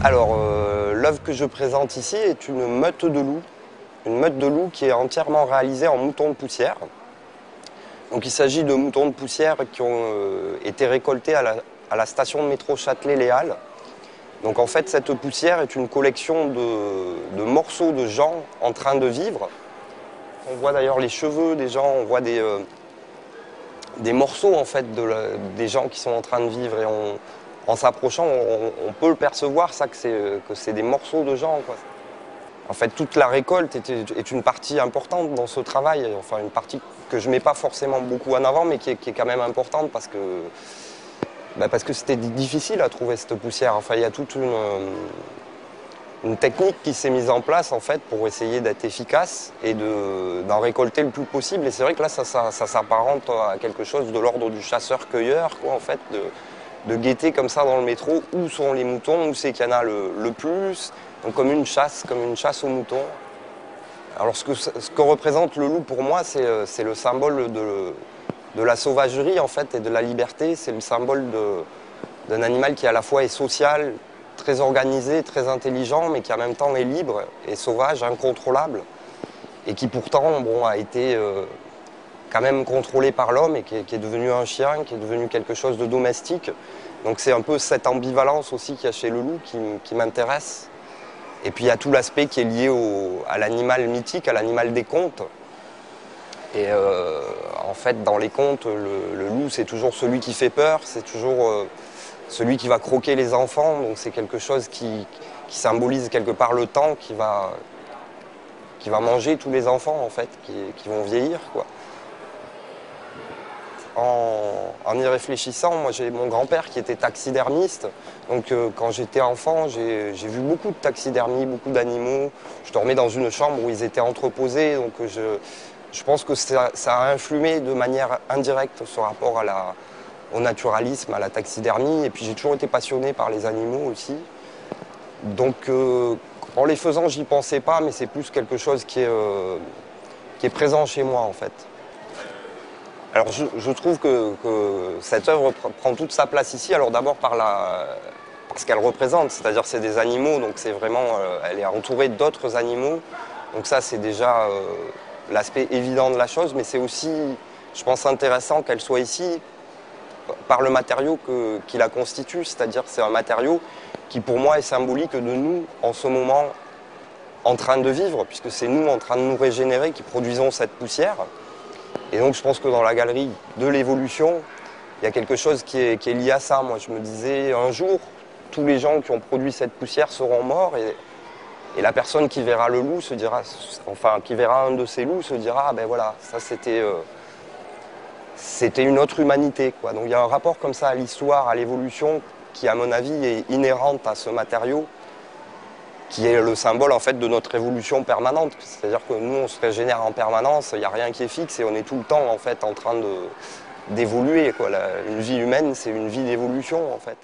Alors, l'œuvre que je présente ici est une meute de loups qui est entièrement réalisée en moutons de poussière. Donc, il s'agit de moutons de poussière qui ont été récoltés à la station de métro Châtelet-Les Halles. Donc, en fait, cette poussière est une collection de morceaux de gens en train de vivre. On voit d'ailleurs les cheveux des gens, on voit des morceaux en fait des gens qui sont en train de vivre et en s'approchant, on peut le percevoir ça que c'est des morceaux de gens, quoi. En fait, toute la récolte est une partie importante dans ce travail, enfin une partie que je ne mets pas forcément beaucoup en avant, mais qui est quand même importante parce que c'était difficile à trouver cette poussière. Enfin, il y a toute une technique qui s'est mise en place en fait pour essayer d'être efficace et d'en récolter le plus possible. Et c'est vrai que là, ça s'apparente à quelque chose de l'ordre du chasseur-cueilleur, quoi, en fait, de guetter comme ça dans le métro où sont les moutons, où c'est qu'il y en a le plus, donc comme une chasse aux moutons. Alors ce que représente le loup pour moi, c'est le symbole de la sauvagerie en fait et de la liberté. C'est le symbole d'un animal qui à la fois est social, très organisé, très intelligent, mais qui en même temps est libre et sauvage, incontrôlable, et qui pourtant a été quand même contrôlé par l'homme et qui est devenu un chien, qui est devenu quelque chose de domestique. Donc c'est un peu cette ambivalence aussi qu'il y a chez le loup qui m'intéresse. Et puis il y a tout l'aspect qui est lié à l'animal mythique, à l'animal des contes. Et en fait, dans les contes, le loup, c'est toujours celui qui fait peur, c'est toujours celui qui va croquer les enfants. Donc c'est quelque chose qui symbolise quelque part le temps, qui va manger tous les enfants, en fait, qui vont vieillir, quoi. En y réfléchissant, moi j'ai mon grand-père qui était taxidermiste, donc quand j'étais enfant, j'ai vu beaucoup de taxidermies, beaucoup d'animaux. Je dormais dans une chambre où ils étaient entreposés, donc je pense que ça a influé de manière indirecte ce rapport au naturalisme, à la taxidermie, et puis j'ai toujours été passionné par les animaux aussi. Donc en les faisant, j'y pensais pas, mais c'est plus quelque chose qui est présent chez moi en fait. Alors je trouve que cette œuvre prend toute sa place ici, alors d'abord par ce qu'elle représente, c'est-à-dire c'est des animaux, donc c'est vraiment, elle est entourée d'autres animaux, donc ça c'est déjà l'aspect évident de la chose, mais c'est aussi, je pense, intéressant qu'elle soit ici par le matériau qui la constitue, c'est-à-dire c'est un matériau qui pour moi est symbolique de nous en ce moment en train de vivre, puisque c'est nous en train de nous régénérer qui produisons cette poussière. Et donc je pense que dans la galerie de l'évolution, il y a quelque chose qui est lié à ça. Moi je me disais, un jour, tous les gens qui ont produit cette poussière seront morts et la personne qui verra le loup se dira, enfin qui verra un de ces loups se dira, ah ben voilà, ça c'était une autre humanité, quoi. Donc il y a un rapport comme ça à l'histoire, à l'évolution, qui à mon avis est inhérente à ce matériau, qui est le symbole en fait de notre évolution permanente. C'est-à-dire que nous on se régénère en permanence, il n'y a rien qui est fixe et on est tout le temps en fait en train d'évoluer, quoi. Une vie humaine, c'est une vie d'évolution en fait.